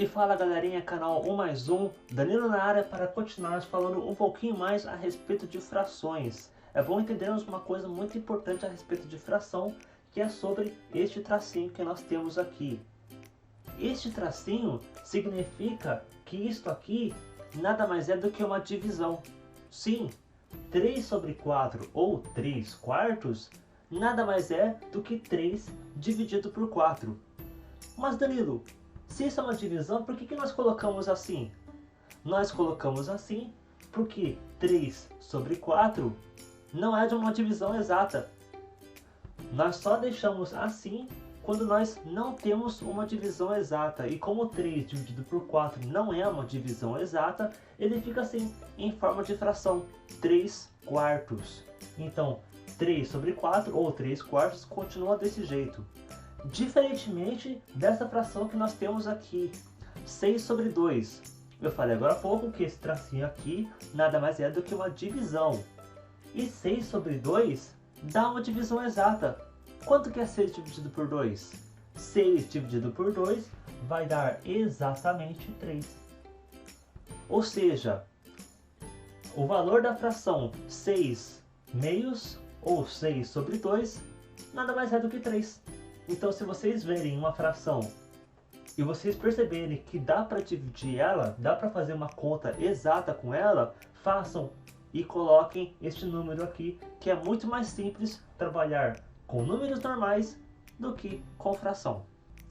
E fala galerinha, canal 1 mais 1, Danilo na área para continuarmos falando um pouquinho mais a respeito de frações. É bom entendermos uma coisa muito importante a respeito de fração, que é sobre este tracinho que nós temos aqui. Este tracinho significa que isto aqui nada mais é do que uma divisão. Sim, 3 sobre 4 ou 3 quartos nada mais é do que 3 dividido por 4. Mas Danilo, se isso é uma divisão, por que nós colocamos assim? Nós colocamos assim porque 3 sobre 4 não é de uma divisão exata. Nós só deixamos assim quando nós não temos uma divisão exata. E como 3 dividido por 4 não é uma divisão exata, ele fica assim, em forma de fração, 3 quartos. Então, 3 sobre 4 ou 3 quartos continua desse jeito. Diferentemente dessa fração que nós temos aqui, 6 sobre 2. Eu falei agora há pouco que esse tracinho aqui nada mais é do que uma divisão. E 6 sobre 2 dá uma divisão exata. Quanto que é 6 dividido por 2? 6 dividido por 2 vai dar exatamente 3. Ou seja, o valor da fração 6 meios ou 6 sobre 2 nada mais é do que 3. Então, se vocês verem uma fração e vocês perceberem que dá para dividir ela, dá para fazer uma conta exata com ela, façam e coloquem este número aqui, que é muito mais simples trabalhar com números normais do que com fração.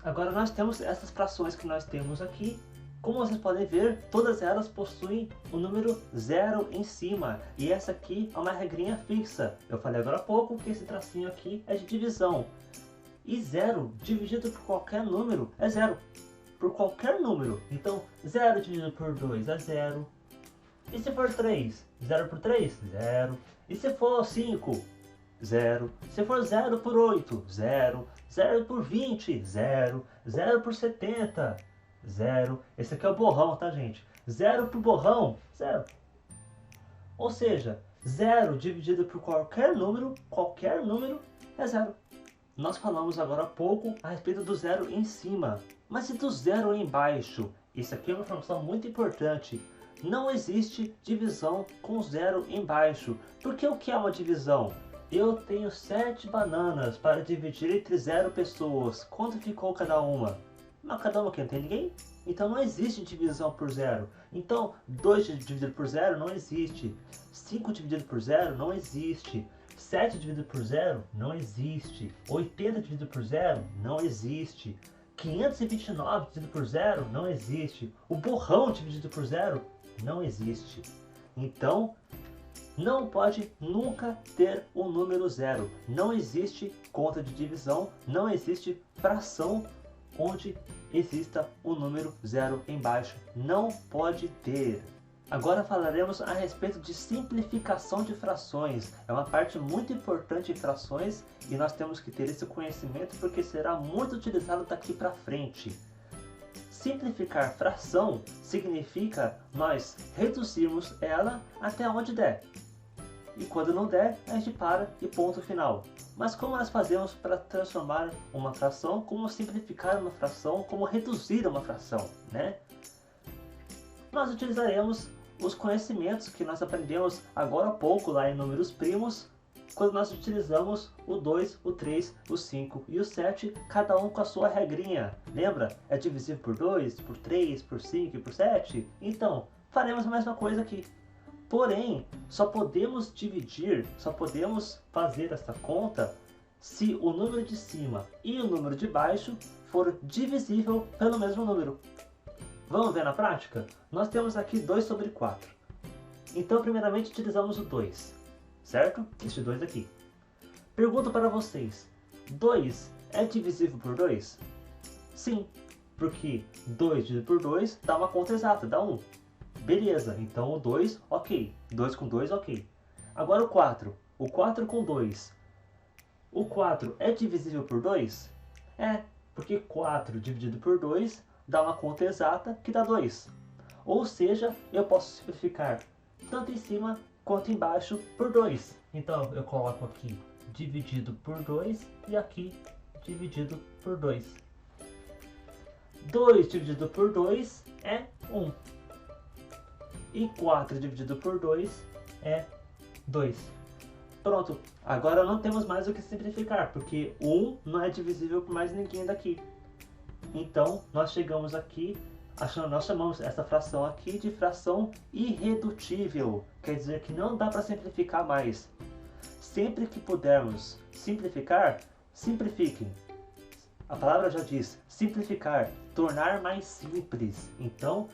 Agora nós temos essas frações que nós temos aqui. Como vocês podem ver, todas elas possuem o número 0 em cima. E essa aqui é uma regrinha fixa. Eu falei agora há pouco que esse tracinho aqui é de divisão. E 0 dividido por qualquer número é 0. Por qualquer número. Então, 0 dividido por 2 é 0. E se for 3? 0 por 3? 0. E se for 5? 0. Se for 0 por 8? 0. 0 por 20? 0. 0 por 70? 0. Esse aqui é o borrão, tá, gente? 0 por borrão? 0. Ou seja, 0 dividido por qualquer número é 0. Nós falamos agora há pouco a respeito do 0 em cima. Mas e do 0 embaixo? Isso aqui é uma informação muito importante. Não existe divisão com 0 embaixo. Porque o que é uma divisão? Eu tenho 7 bananas para dividir entre 0 pessoas. Quanto ficou cada uma? Mas cada uma aqui não tem ninguém? Então não existe divisão por 0. Então 2 dividido por 0 não existe. 5 dividido por 0 não existe. 7 dividido por 0 não existe. 80 dividido por 0 não existe. 529 dividido por 0 não existe. O borrão dividido por 0 não existe. Então, não pode nunca ter o número 0. Não existe conta de divisão, não existe fração onde exista o número 0 embaixo. Não pode ter. Agora falaremos a respeito de simplificação de frações. É uma parte muito importante em frações e nós temos que ter esse conhecimento porque será muito utilizado daqui para frente. Simplificar fração significa nós reduzirmos ela até onde der. E quando não der, a gente para e ponto final. Mas como nós fazemos para transformar uma fração, como simplificar uma fração, como reduzir uma fração, né? Nós utilizaremos os conhecimentos que nós aprendemos agora há pouco lá em números primos, quando nós utilizamos o 2, o 3, o 5 e o 7, cada um com a sua regrinha. Lembra? É divisível por 2, por 3, por 5 e por 7? Então, faremos a mesma coisa aqui. Porém, só podemos dividir, só podemos fazer essa conta se o número de cima e o número de baixo for divisível pelo mesmo número. Vamos ver na prática? Nós temos aqui 2 sobre 4. Então, primeiramente, utilizamos o 2. Certo? Este 2 aqui. Pergunto para vocês. 2 é divisível por 2? Sim. Porque 2 dividido por 2 dá uma conta exata, dá 1. Beleza, então o 2, ok. 2 com 2, ok. Agora o 4. O 4 com 2. O 4 é divisível por 2? É, porque 4 dividido por 2 dá uma conta exata que dá 2. Ou seja, eu posso simplificar tanto em cima quanto embaixo por 2. Então eu coloco aqui dividido por 2 e aqui dividido por 2. 2 dividido por 2 é 1. E 4 dividido por 2 é 2. Pronto, agora não temos mais o que simplificar, porque 1 não é divisível por mais ninguém daqui. Então, nós chegamos aqui, nós chamamos essa fração aqui de fração irredutível. Quer dizer que não dá para simplificar mais. Sempre que pudermos simplificar, simplifiquem. A palavra já diz simplificar, tornar mais simples. Então,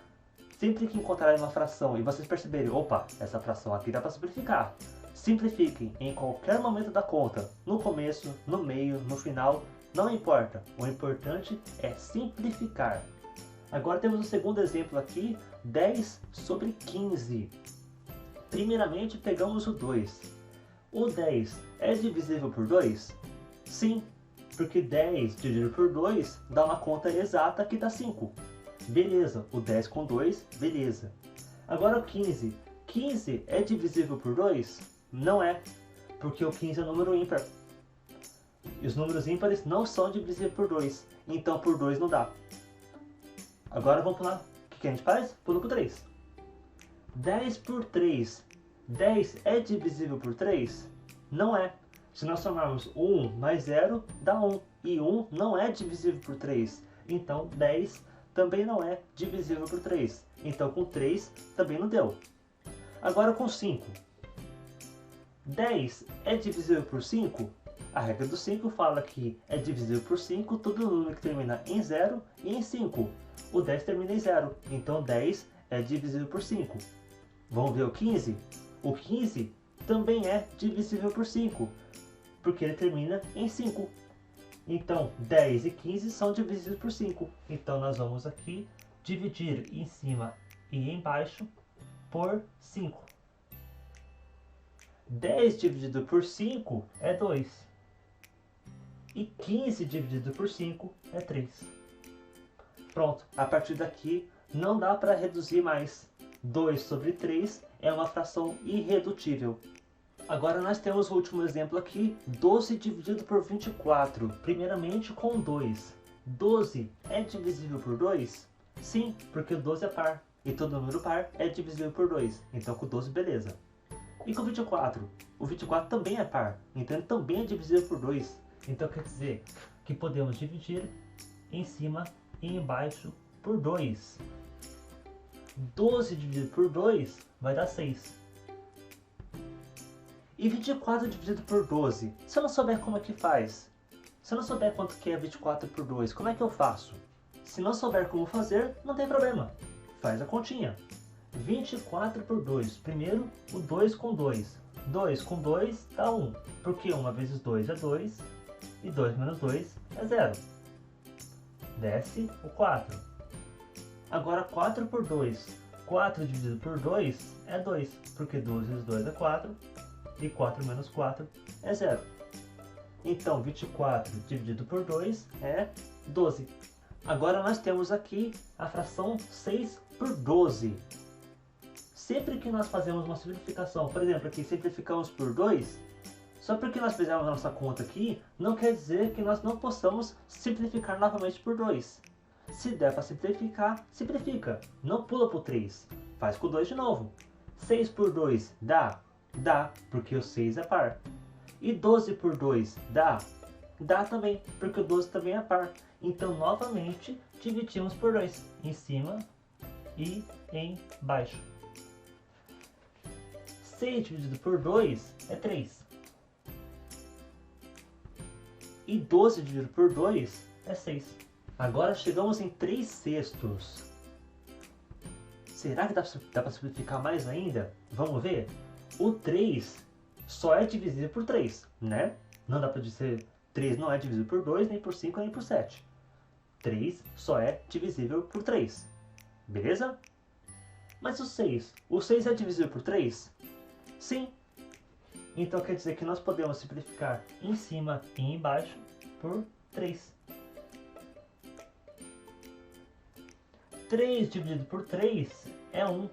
sempre que encontrarem uma fração e vocês perceberem, opa, essa fração aqui dá para simplificar, simplifiquem em qualquer momento da conta, no começo, no meio, no final, não importa. O importante é simplificar. Agora temos o segundo exemplo aqui, 10 sobre 15. Primeiramente pegamos o 2. O 10 é divisível por 2? Sim, porque 10 dividido por 2 dá uma conta exata que dá 5. Beleza, o 10 com 2, beleza. Agora o 15. 15 é divisível por 2? Não é, porque o 15 é um número ímpar. E os números ímpares não são divisíveis por 2, então por 2 não dá. Agora vamos pular. O que a gente faz? Pula por 3. 10 por 3. 10 é divisível por 3? Não é. Se nós somarmos 1 mais 0, dá 1. E 1 não é divisível por 3. Então 10 também não é divisível por 3. Então com 3 também não deu. Agora com 5. 10 é divisível por 5? A regra do 5 fala que é divisível por 5 todo número que termina em 0 e em 5. O 10 termina em 0, então 10 é divisível por 5. Vamos ver o 15? O 15 também é divisível por 5, porque ele termina em 5. Então 10 e 15 são divisíveis por 5. Então nós vamos aqui dividir em cima e embaixo por 5. 10 dividido por 5 é 2. E 15 dividido por 5 é 3. Pronto, a partir daqui não dá para reduzir mais. 2 sobre 3 é uma fração irredutível. Agora nós temos o último exemplo aqui, 12 dividido por 24. Primeiramente com 2. 12 é divisível por 2? Sim, porque o 12 é par. E todo número par é divisível por 2. Então com 12, beleza. E com 24? O 24 também é par. Então ele também é divisível por 2. Então quer dizer que podemos dividir em cima e embaixo por 2. 12 dividido por 2 vai dar 6. E 24 dividido por 12? Se eu não souber como é que faz, se eu não souber quanto que é 24 por 2, como é que eu faço? Se não souber como fazer, não tem problema. Faz a continha. 24 por 2. Primeiro, o 2 com 2. 2 com 2 dá 1. Porque 1 vezes 2 é 2. E 2 menos 2 é 0. Desce o 4. Agora 4 por 2. 4 dividido por 2 é 2. Porque 2 vezes 2 é 4. E 4 menos 4 é 0. Então 24 dividido por 2 é 12. Agora nós temos aqui a fração 6 por 12. Sempre que nós fazemos uma simplificação, por exemplo, aqui simplificamos por 2, só porque nós fizemos a nossa conta aqui, não quer dizer que nós não possamos simplificar novamente por 2. Se der para simplificar, simplifica. Não pula por 3. Faz com 2 de novo. 6 por 2 dá? Dá, porque o 6 é par. E 12 por 2 dá? Dá também, porque o 12 também é par. Então, novamente, dividimos por 2. Em cima e embaixo. 6 dividido por 2 é 3. E 12 dividido por 2 é 6. Agora chegamos em 3/6. Será que dá para simplificar mais ainda? Vamos ver? O 3 só é divisível por 3, né? Não dá para dizer 3 não é divisível por 2, nem por 5, nem por 7. 3 só é divisível por 3. Beleza? Mas o 6? O 6 é divisível por 3? Sim. Então quer dizer que nós podemos simplificar em cima e embaixo por 3. 3 dividido por 3 é 1.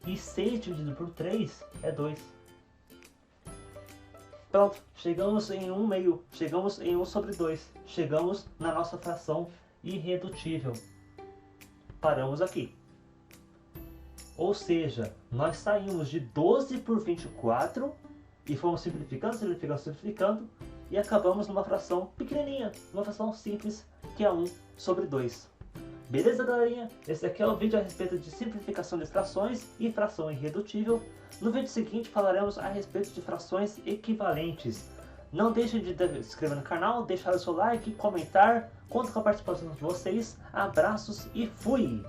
E 6 dividido por 3 é 2. Pronto, chegamos em 1/2. Chegamos em 1 sobre 2. Chegamos na nossa fração irredutível. Paramos aqui. Ou seja, nós saímos de 12 por 24 e fomos simplificando, simplificando, simplificando e acabamos numa fração pequenininha, uma fração simples que é 1 sobre 2. Beleza, galerinha? Esse aqui é o vídeo a respeito de simplificação de frações e fração irredutível. No vídeo seguinte falaremos a respeito de frações equivalentes. Não deixem de se inscrever no canal, deixar o seu like, comentar, conto com a participação de vocês. Abraços e fui!